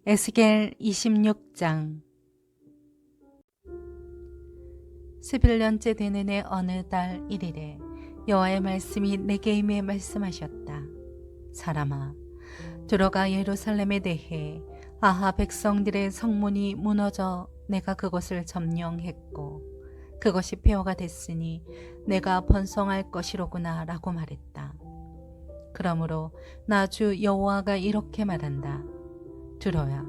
에스겔 26장. 11년째 되는 해 어느 달 1일에 여호와의 말씀이 내게 임해 말씀하셨다. 사람아, 들어가 예루살렘에 대해 아하 백성들의 성문이 무너져 내가 그곳을 점령했고 그것이 폐허가 됐으니 내가 번성할 것이로구나 라고 말했다. 그러므로 나 주 여호와가 이렇게 말한다. 들어야,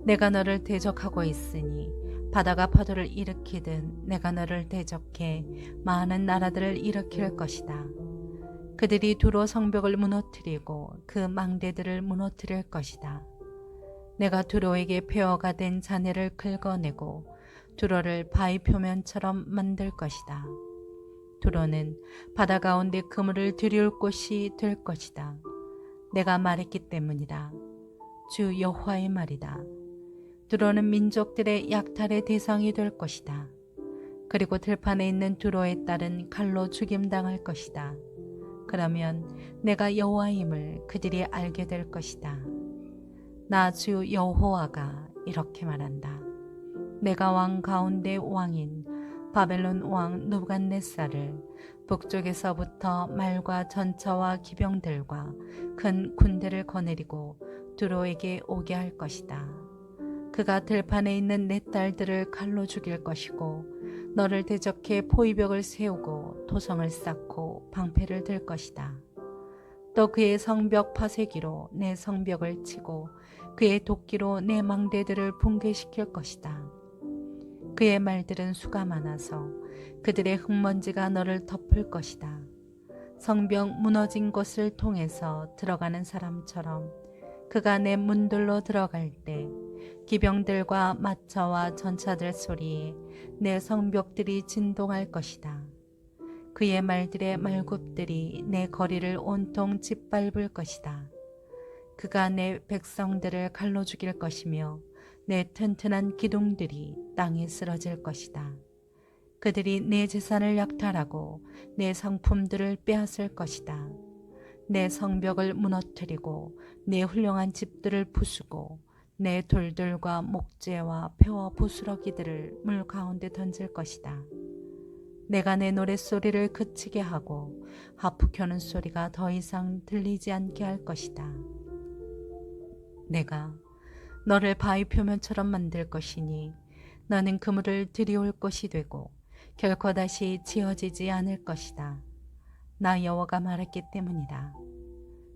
내가 너를 대적하고 있으니 바다가 파도를 일으키든 내가 너를 대적해 많은 나라들을 일으킬 것이다. 그들이 두로 성벽을 무너뜨리고 그 망대들을 무너뜨릴 것이다. 내가 두로에게 폐허가 된 잔해를 긁어내고 두로를 바위 표면처럼 만들 것이다. 두로는 바다 가운데 그물을 들이울 곳이 될 것이다. 내가 말했기 때문이다. 주 여호와의 말이다. 두로는 민족들의 약탈의 대상이 될 것이다. 그리고 들판에 있는 두로의 딸은 칼로 죽임당할 것이다. 그러면 내가 여호와임을 그들이 알게 될 것이다. 나 주 여호와가 이렇게 말한다. 내가 왕 가운데 왕인 바벨론 왕 느부갓네살을 북쪽에서부터 말과 전차와 기병들과 큰 군대를 거느리고 두로에게 오게 할 것이다. 그가 들판에 있는 내 딸들을 칼로 죽일 것이고 너를 대적해 포위벽을 세우고 도성을 쌓고 방패를 들 것이다. 또 그의 성벽 파쇄기로 내 성벽을 치고 그의 도끼로 내 망대들을 붕괴시킬 것이다. 그의 말들은 수가 많아서 그들의 흙먼지가 너를 덮을 것이다. 성벽 무너진 곳을 통해서 들어가는 사람처럼 그가 내 문들로 들어갈 때 기병들과 마차와 전차들 소리에 내 성벽들이 진동할 것이다. 그의 말들의 말굽들이 내 거리를 온통 짓밟을 것이다. 그가 내 백성들을 칼로 죽일 것이며 내 튼튼한 기둥들이 땅에 쓰러질 것이다. 그들이 내 재산을 약탈하고 내 상품들을 빼앗을 것이다. 내 성벽을 무너뜨리고 내 훌륭한 집들을 부수고 내 돌들과 목재와 표와 부스러기들을 물 가운데 던질 것이다. 내가 내 노랫소리를 그치게 하고 하프 켜는 소리가 더 이상 들리지 않게 할 것이다. 내가 너를 바위 표면처럼 만들 것이니 너는 그물을 들이올 것이 되고 결코 다시 지어지지 않을 것이다. 나 여호와가 말했기 때문이다.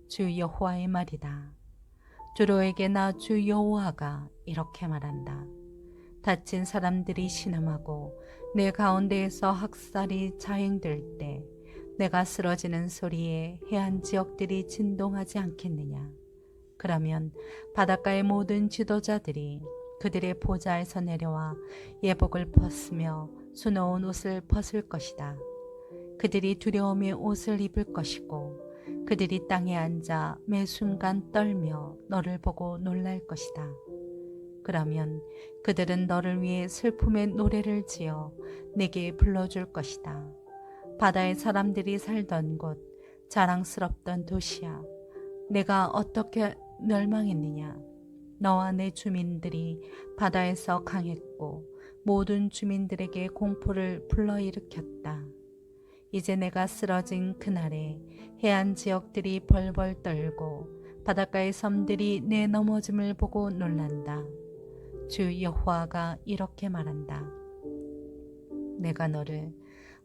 주 여호와의 말이다. 두로에게 나 주 여호와가 이렇게 말한다. 다친 사람들이 신음하고 내 가운데에서 학살이 자행될 때 내가 쓰러지는 소리에 해안 지역들이 진동하지 않겠느냐. 그러면 바닷가의 모든 지도자들이 그들의 보좌에서 내려와 예복을 벗으며 수놓은 옷을 벗을 것이다. 그들이 두려움의 옷을 입을 것이고 그들이 땅에 앉아 매 순간 떨며 너를 보고 놀랄 것이다. 그러면 그들은 너를 위해 슬픔의 노래를 지어 내게 불러줄 것이다. 바다의 사람들이 살던 곳, 자랑스럽던 도시야, 내가 어떻게 멸망했느냐. 너와 내 주민들이 바다에서 강했고 모든 주민들에게 공포를 불러일으켰다. 이제 내가 쓰러진 그날에 해안 지역들이 벌벌 떨고 바닷가의 섬들이 내 넘어짐을 보고 놀란다. 주 여호와가 이렇게 말한다. 내가 너를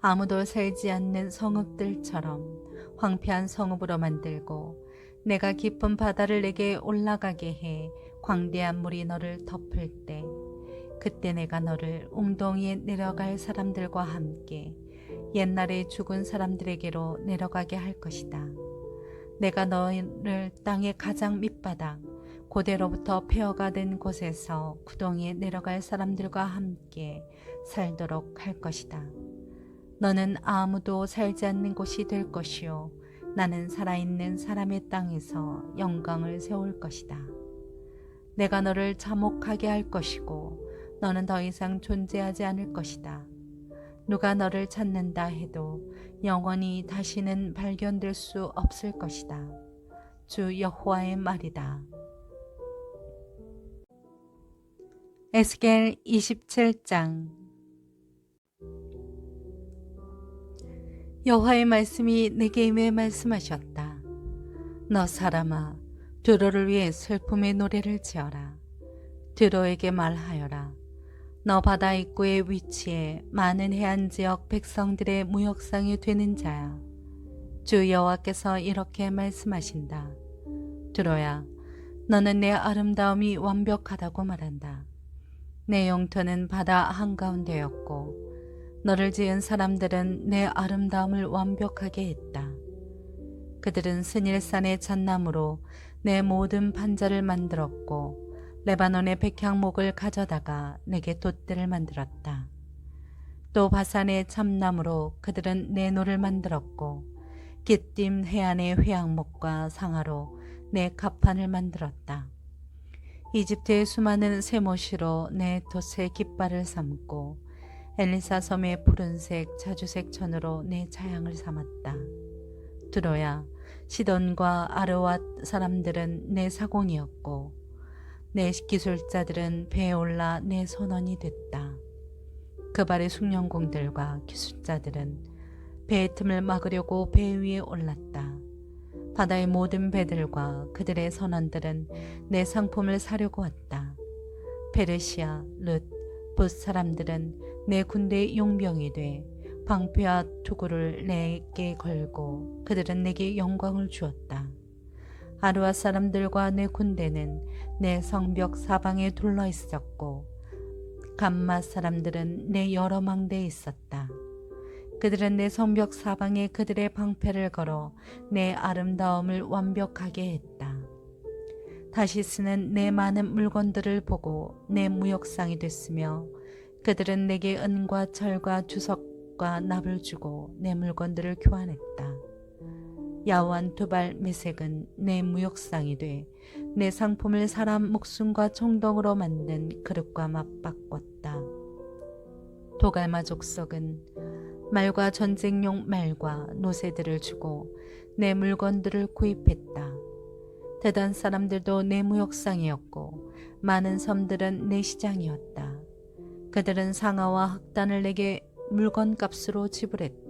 아무도 살지 않는 성읍들처럼 황폐한 성읍으로 만들고 내가 깊은 바다를 내게 올라가게 해 광대한 물이 너를 덮을 때 그때 내가 너를 웅덩이에 내려갈 사람들과 함께 옛날에 죽은 사람들에게로 내려가게 할 것이다. 내가 너를 땅의 가장 밑바닥 고대로부터 폐허가 된 곳에서 구덩이에 내려갈 사람들과 함께 살도록 할 것이다. 너는 아무도 살지 않는 곳이 될 것이요 나는 살아있는 사람의 땅에서 영광을 세울 것이다. 내가 너를 자목하게 할 것이고 너는 더 이상 존재하지 않을 것이다. 누가 너를 찾는다 해도 영원히 다시는 발견될 수 없을 것이다. 주 여호와의 말이다. 에스겔 27장. 여호와의 말씀이 내게 임해 말씀하셨다. 너 사람아, 두로를 위해 슬픔의 노래를 지어라. 두로에게 말하여라. 너 바다 입구에 위치해 많은 해안 지역 백성들의 무역상이 되는 자야. 주 여호와께서 이렇게 말씀하신다. 두로야, 너는 내 아름다움이 완벽하다고 말한다. 내 영토는 바다 한가운데였고 너를 지은 사람들은 내 아름다움을 완벽하게 했다. 그들은 스닐산의 잣나무로 내 모든 반자를 만들었고 레바논의 백향목을 가져다가 내게 돛대를 만들었다. 또 바산의 참나무로 그들은 내 노를 만들었고 깃딤 해안의 회양목과 상아로 내 갑판을 만들었다. 이집트의 수많은 쇠못이로 내 돛의 깃발을 삼고 엘리사 섬의 푸른색 자주색 천으로 내 자양을 삼았다. 두로야, 시돈과 아르왓 사람들은 내 사공이었고 내 기술자들은 배에 올라 내 선원이 됐다. 그발의 숙련공들과 기술자들은 배의 틈을 막으려고 배 위에 올랐다. 바다의 모든 배들과 그들의 선원들은 내 상품을 사려고 왔다. 페르시아, 룻, 붓 사람들은 내 군대의 용병이 돼 방패와 투구를 내게 걸고 그들은 내게 영광을 주었다. 아르와 사람들과 내 군대는 내 성벽 사방에 둘러 있었고 감맛 사람들은 내 여러 망대에 있었다. 그들은 내 성벽 사방에 그들의 방패를 걸어 내 아름다움을 완벽하게 했다. 다시스는 내 많은 물건들을 보고 내 무역상이 됐으며 그들은 내게 은과 철과 주석과 납을 주고 내 물건들을 교환했다. 야완 두발 메색은 내 무역상이 돼 내 상품을 사람 목숨과 청동으로 만든 그릇과 맞바꿨다. 도갈마 족속은 말과 전쟁용 말과 노새들을 주고 내 물건들을 구입했다. 대단 사람들도 내 무역상이었고 많은 섬들은 내 시장이었다. 그들은 상아와 흑단을 내게 물건값으로 지불했다.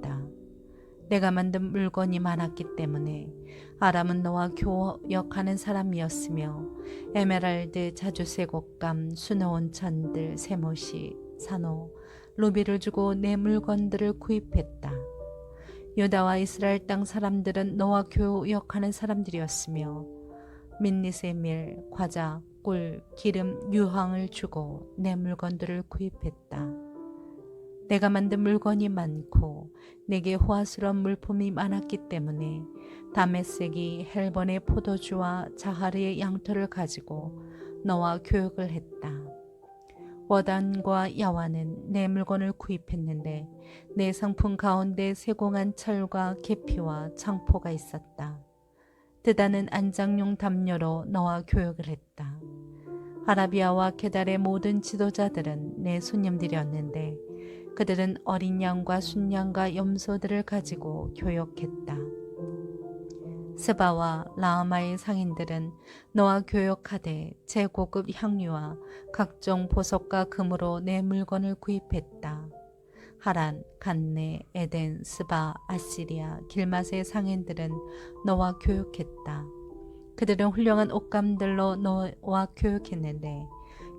내가 만든 물건이 많았기 때문에 아람은 너와 교역하는 사람이었으며 에메랄드, 자주색 옷감, 수놓은 천들, 세못이, 산호, 루비를 주고 내 물건들을 구입했다. 유다와 이스라엘 땅 사람들은 너와 교역하는 사람들이었으며 민닛의 밀, 과자, 꿀, 기름, 유황을 주고 내 물건들을 구입했다. 내가 만든 물건이 많고 내게 호화스러운 물품이 많았기 때문에 다메섹이 헬본의 포도주와 자하르의 양털을 가지고 너와 교역을 했다. 워단과 야완은 내 물건을 구입했는데 내 상품 가운데 세공한 철과 계피와 창포가 있었다. 드다는 안장용 담요로 너와 교역을 했다. 아라비아와 게달의 모든 지도자들은 내 손님들이었는데 그들은 어린 양과 순양과 염소들을 가지고 교역했다. 스바와 라하마의 상인들은 너와 교역하되 제고급 향유와 각종 보석과 금으로 내 물건을 구입했다. 하란, 간네, 에덴, 스바, 아시리아, 길맛의 상인들은 너와 교역했다. 그들은 훌륭한 옷감들로 너와 교역했는데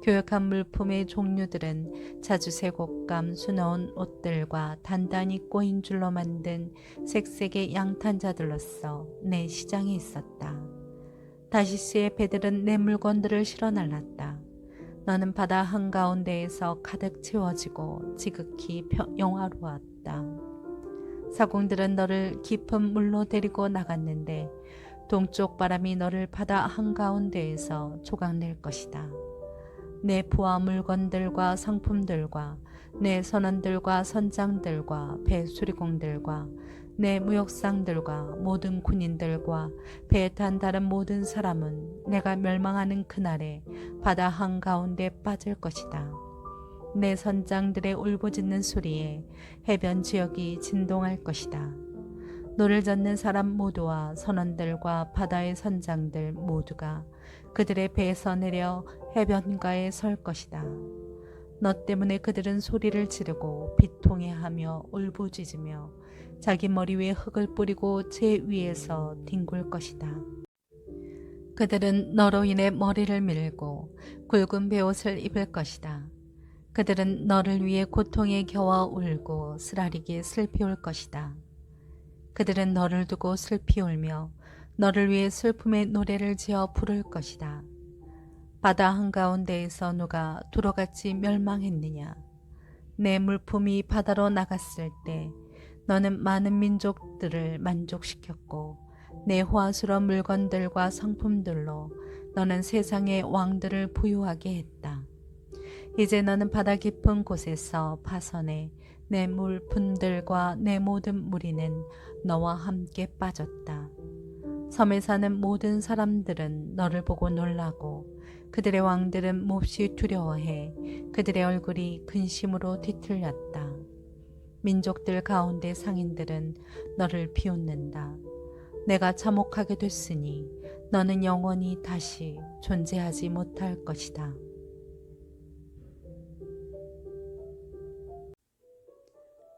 교역한 물품의 종류들은 자주색 옷감, 수놓은 옷들과 단단히 꼬인 줄로 만든 색색의 양탄자들로서 내 시장에 있었다. 다시스의 배들은 내 물건들을 실어 날랐다. 너는 바다 한가운데에서 가득 채워지고 지극히 영화로웠다. 사공들은 너를 깊은 물로 데리고 나갔는데 동쪽 바람이 너를 바다 한가운데에서 조각낼 것이다. 내 부하 물건들과 상품들과 내 선원들과 선장들과 배수리공들과 내 무역상들과 모든 군인들과 배에 탄 다른 모든 사람은 내가 멸망하는 그날에 바다 한가운데 빠질 것이다. 내 선장들의 울부짖는 소리에 해변 지역이 진동할 것이다. 노를 젓는 사람 모두와 선원들과 바다의 선장들 모두가 그들의 배에서 내려 해변가에 설 것이다. 너 때문에 그들은 소리를 지르고 비통해하며 울부짖으며 자기 머리 위에 흙을 뿌리고 제 위에서 뒹굴 것이다. 그들은 너로 인해 머리를 밀고 굵은 베옷을 입을 것이다. 그들은 너를 위해 고통에 겨워 울고 쓰라리게 슬피 울 것이다. 그들은 너를 두고 슬피 울며 너를 위해 슬픔의 노래를 지어 부를 것이다. 바다 한가운데에서 누가 두로같이 멸망했느냐. 내 물품이 바다로 나갔을 때 너는 많은 민족들을 만족시켰고 내 호화스러운 물건들과 상품들로 너는 세상의 왕들을 부유하게 했다. 이제 너는 바다 깊은 곳에서 파선해 내 물품들과 내 모든 무리는 너와 함께 빠졌다. 섬에 사는 모든 사람들은 너를 보고 놀라고 그들의 왕들은 몹시 두려워해 그들의 얼굴이 근심으로 뒤틀렸다. 민족들 가운데 상인들은 너를 비웃는다. 내가 참혹하게 됐으니 너는 영원히 다시 존재하지 못할 것이다.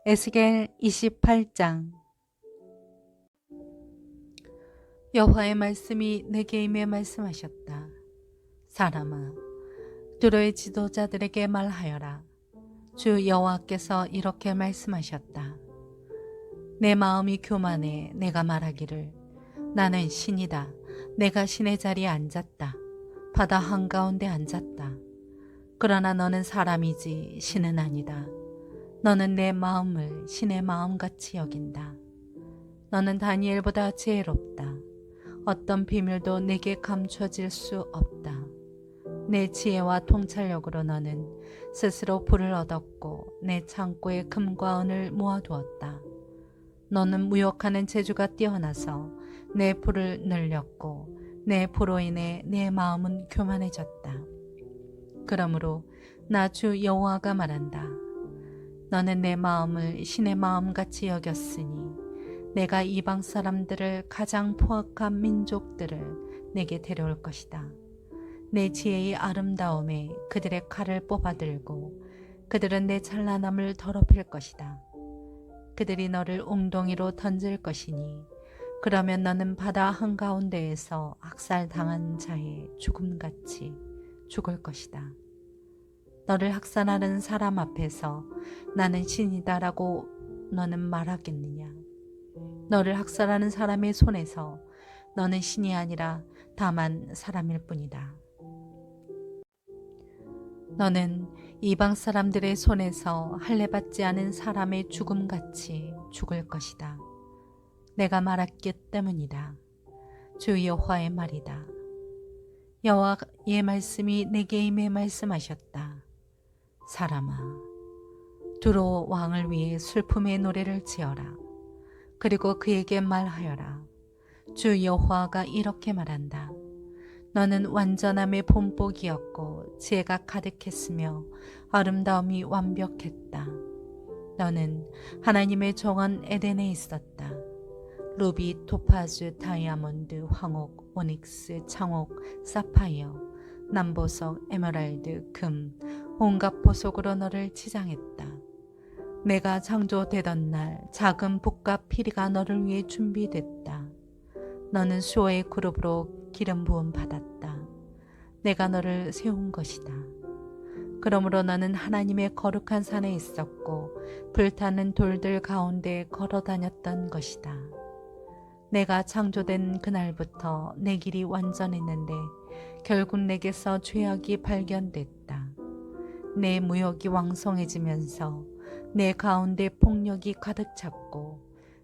에스겔 28장. 여호와의 말씀이 내게 임해 말씀하셨다. 사람아, 두로의 지도자들에게 말하여라. 주 여호와께서 이렇게 말씀하셨다. 내 마음이 교만해 내가 말하기를 나는 신이다. 내가 신의 자리에 앉았다. 바다 한가운데 앉았다. 그러나 너는 사람이지 신은 아니다. 너는 내 마음을 신의 마음같이 여긴다. 너는 다니엘보다 지혜롭다. 어떤 비밀도 내게 감춰질 수 없다. 내 지혜와 통찰력으로 너는 스스로 부를 얻었고 내 창고에 금과 은을 모아두었다. 너는 무역하는 재주가 뛰어나서 내 부를 늘렸고 내 부로 인해 내 마음은 교만해졌다. 그러므로 나 주 여호와가 말한다. 너는 내 마음을 신의 마음같이 여겼으니 내가 이방 사람들을 가장 포악한 민족들을 내게 데려올 것이다. 내 지혜의 아름다움에 그들의 칼을 뽑아들고 그들은 내 찬란함을 더럽힐 것이다. 그들이 너를 웅덩이로 던질 것이니 그러면 너는 바다 한가운데에서 학살당한 자의 죽음같이 죽을 것이다. 너를 학살하는 사람 앞에서 나는 신이다라고 너는 말하겠느냐? 너를 학살하는 사람의 손에서 너는 신이 아니라 다만 사람일 뿐이다. 너는 이방 사람들의 손에서 할례받지 않은 사람의 죽음같이 죽을 것이다. 내가 말했기 때문이다. 주 여호와의 말이다. 여호와의 말씀이 내게 임해 말씀하셨다. 사람아, 두로 왕을 위해 슬픔의 노래를 지어라. 그리고 그에게 말하여라. 주 여호와가 이렇게 말한다. 너는 완전함의 본복이었고 지혜가 가득했으며 아름다움이 완벽했다. 너는 하나님의 정원 에덴에 있었다. 루비, 토파즈, 다이아몬드, 황옥, 오닉스, 청옥, 사파이어, 남보석, 에메랄드, 금, 온갖 보석으로 너를 치장했다. 내가 창조되던 날 작은 북과 피리가 너를 위해 준비됐다. 너는 수호의 그룹으로 기름 부음 받았다. 내가 너를 세운 것이다. 그러므로 너는 하나님의 거룩한 산에 있었고 불타는 돌들 가운데 걸어 다녔던 것이다. 내가 창조된 그날부터 내 길이 완전했는데 결국 내게서 죄악이 발견됐다. 내 무역이 왕성해지면서 내 가운데 폭력이 가득 찼고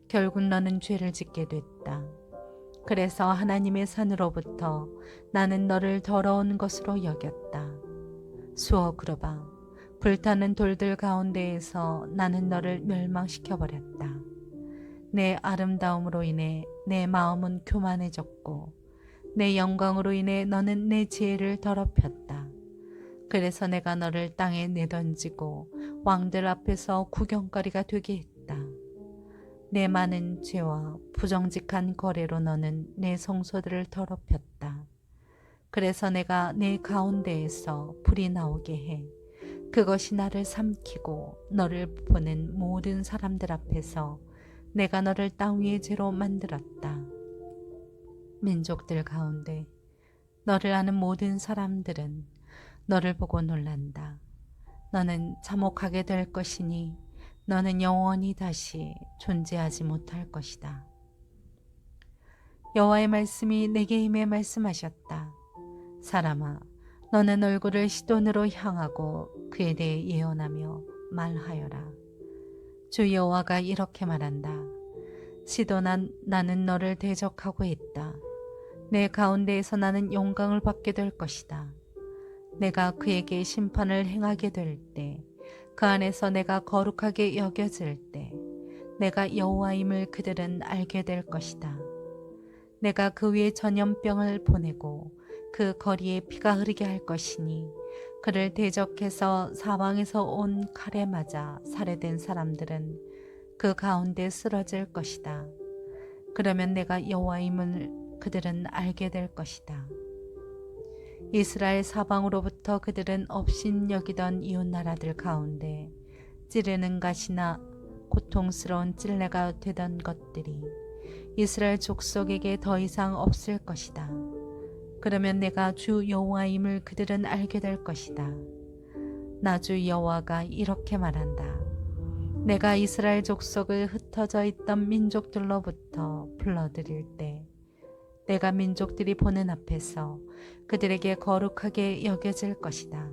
결국 너는 죄를 짓게 됐다. 그래서 하나님의 산으로부터 나는 너를 더러운 것으로 여겼다. 수어 그룹아, 불타는 돌들 가운데에서 나는 너를 멸망시켜버렸다. 내 아름다움으로 인해 내 마음은 교만해졌고 내 영광으로 인해 너는 내 지혜를 더럽혔다. 그래서 내가 너를 땅에 내던지고 왕들 앞에서 구경거리가 되게 했다. 내 많은 죄와 부정직한 거래로 너는 내 성소들을 더럽혔다. 그래서 내가 내 가운데에서 불이 나오게 해 그것이 나를 삼키고 너를 보는 모든 사람들 앞에서 내가 너를 땅 위의 죄로 만들었다. 민족들 가운데 너를 아는 모든 사람들은 너를 보고 놀란다. 너는 참혹하게 될 것이니 너는 영원히 다시 존재하지 못할 것이다. 여호와의 말씀이 내게 임해 말씀하셨다. 사람아, 너는 얼굴을 시돈으로 향하고 그에 대해 예언하며 말하여라. 주 여호와가 이렇게 말한다. 시돈아, 나는 너를 대적하고 있다. 내 가운데에서 나는 영광을 받게 될 것이다. 내가 그에게 심판을 행하게 될 때, 그 안에서 내가 거룩하게 여겨질 때, 내가 여호와임을 그들은 알게 될 것이다. 내가 그 위에 전염병을 보내고 그 거리에 피가 흐르게 할 것이니 그를 대적해서 사방에서 온 칼에 맞아 살해된 사람들은 그 가운데 쓰러질 것이다. 그러면 내가 여호와임을 그들은 알게 될 것이다. 이스라엘 사방으로부터 그들은 업신여기던 이웃나라들 가운데 찌르는 가시나 고통스러운 찔레가 되던 것들이 이스라엘 족속에게 더 이상 없을 것이다. 그러면 내가 주 여호와임을 그들은 알게 될 것이다. 나 주 여호와가 이렇게 말한다. 내가 이스라엘 족속을 흩어져 있던 민족들로부터 불러들일 때 내가 민족들이 보는 앞에서 그들에게 거룩하게 여겨질 것이다.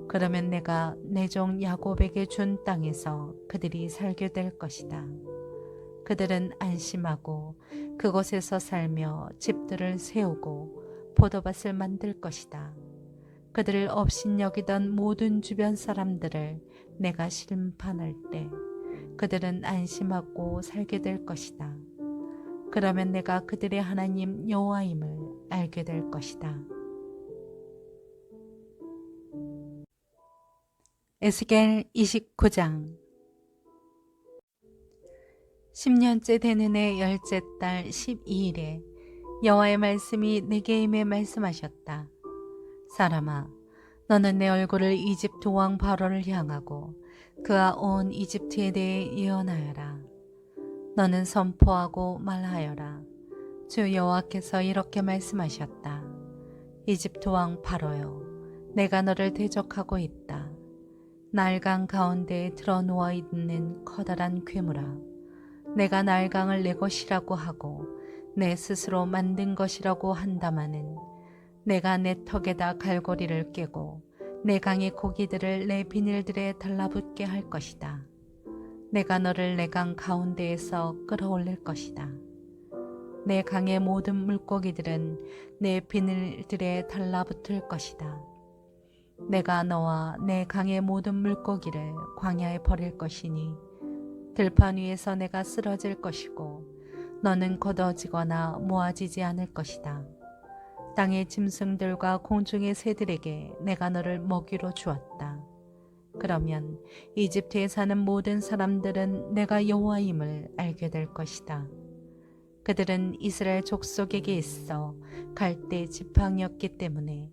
그러면 내가 내 종 야곱에게 준 땅에서 그들이 살게 될 것이다. 그들은 안심하고 그곳에서 살며 집들을 세우고 포도밭을 만들 것이다. 그들을 업신여기던 모든 주변 사람들을 내가 심판할 때 그들은 안심하고 살게 될 것이다. 그러면 내가 그들의 하나님 여호와임을 알게 될 것이다. 에스겔 29장 10년째 되는 해 열째 달 12일에 여호와의 말씀이 내게 임해 말씀하셨다. 사람아, 너는 내 얼굴을 이집트 왕 바로를 향하고 그와 온 이집트에 대해 예언하여라. 너는 선포하고 말하여라. 주 여호와께서 이렇게 말씀하셨다. 이집트 왕 바로여, 내가 너를 대적하고 있다. 날강 가운데에 드러 누워 있는 커다란 괴물아, 내가 날강을 내 것이라고 하고 내 스스로 만든 것이라고 한다마는 내가 내 턱에다 갈고리를 꿰고 내 강의 고기들을 내 비늘들에 달라붙게 할 것이다. 내가 너를 내 강 가운데에서 끌어올릴 것이다. 내 강의 모든 물고기들은 내 비늘들에 달라붙을 것이다. 내가 너와 내 강의 모든 물고기를 광야에 버릴 것이니 들판 위에서 내가 쓰러질 것이고 너는 걷어지거나 모아지지 않을 것이다. 땅의 짐승들과 공중의 새들에게 내가 너를 먹이로 주었다. 그러면 이집트에 사는 모든 사람들은 내가 여호와임을 알게 될 것이다. 그들은 이스라엘 족속에게 있어 갈대 지팡이였기 때문에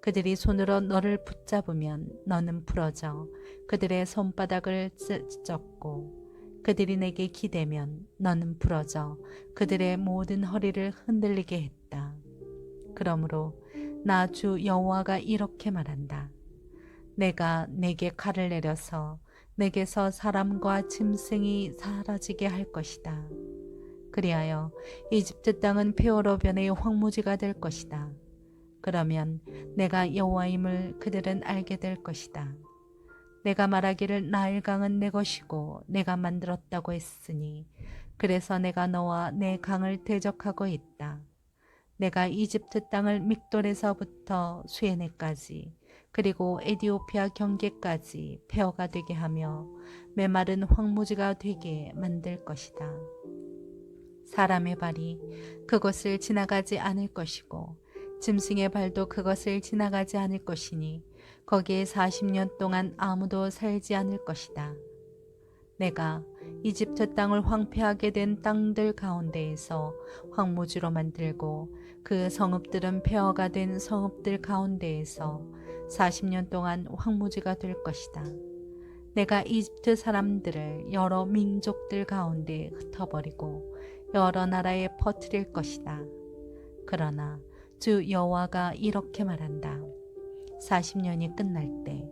그들이 손으로 너를 붙잡으면 너는 부러져 그들의 손바닥을 찢었고 그들이 내게 기대면 너는 부러져 그들의 모든 허리를 흔들리게 했다. 그러므로 나 주 여호와가 이렇게 말한다. 내가 내게 칼을 내려서 내게서 사람과 짐승이 사라지게 할 것이다. 그리하여 이집트 땅은 폐허로 변해 황무지가 될 것이다. 그러면 내가 여호와임을 그들은 알게 될 것이다. 내가 말하기를 나일강은 내 것이고 내가 만들었다고 했으니 그래서 내가 너와 내 강을 대적하고 있다. 내가 이집트 땅을 믹돌에서부터 수에네까지 그리고 에디오피아 경계까지 폐허가 되게 하며 메마른 황무지가 되게 만들 것이다. 사람의 발이 그것을 지나가지 않을 것이고 짐승의 발도 그것을 지나가지 않을 것이니 거기에 40년 동안 아무도 살지 않을 것이다. 내가 이집트 땅을 황폐하게 된 땅들 가운데에서 황무지로 만들고 그 성읍들은 폐허가 된 성읍들 가운데에서 40년 동안 황무지가 될 것이다. 내가 이집트 사람들을 여러 민족들 가운데 흩어버리고 여러 나라에 퍼뜨릴 것이다. 그러나 주 여호와가 이렇게 말한다. 40년이 끝날 때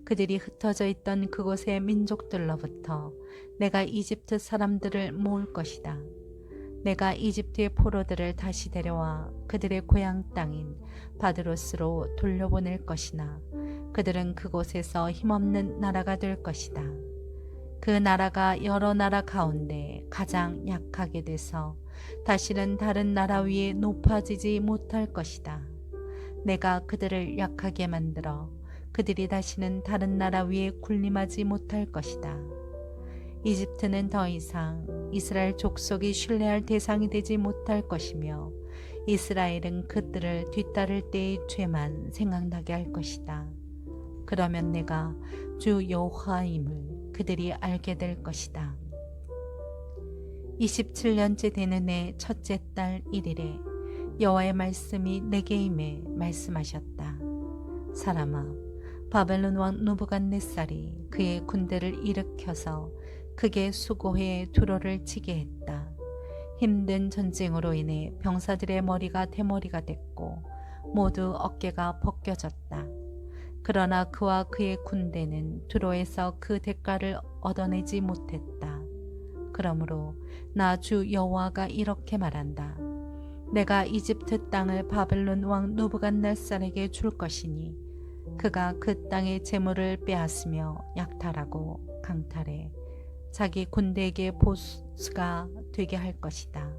그들이 흩어져 있던 그곳의 민족들로부터 내가 이집트 사람들을 모을 것이다. 내가 이집트의 포로들을 다시 데려와 그들의 고향 땅인 바드로스로 돌려보낼 것이나 그들은 그곳에서 힘없는 나라가 될 것이다. 그 나라가 여러 나라 가운데 가장 약하게 돼서 다시는 다른 나라 위에 높아지지 못할 것이다. 내가 그들을 약하게 만들어 그들이 다시는 다른 나라 위에 군림하지 못할 것이다. 이집트는 더 이상 이스라엘 족속이 신뢰할 대상이 되지 못할 것이며 이스라엘은 그들을 뒤따를 때의 죄만 생각나게 할 것이다. 그러면 내가 주 여호와임을 그들이 알게 될 것이다. 27년째 되는 해 첫째 달 1일에 여호와의 말씀이 내게 임해 말씀하셨다. 사람아, 바벨론 왕 느부갓네살이 그의 군대를 일으켜서 크게 수고해 두로를 치게 했다. 힘든 전쟁으로 인해 병사들의 머리가 대머리가 됐고 모두 어깨가 벗겨졌다. 그러나 그와 그의 군대는 두로에서 그 대가를 얻어내지 못했다. 그러므로 나 주 여호와가 이렇게 말한다. 내가 이집트 땅을 바벨론 왕 느부갓네살에게 줄 것이니 그가 그 땅의 재물을 빼앗으며 약탈하고 강탈해 자기 군대에게 보수가 되게 할 것이다.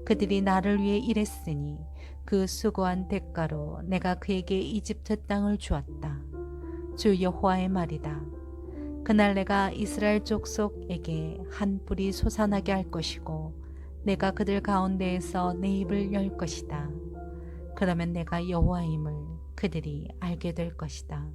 그들이 나를 위해 일했으니 그 수고한 대가로 내가 그에게 이집트 땅을 주었다. 주 여호와의 말이다. 그날 내가 이스라엘 족속에게 한 뿔이 솟아나게 할 것이고 내가 그들 가운데에서 내 입을 열 것이다. 그러면 내가 여호와임을 그들이 알게 될 것이다.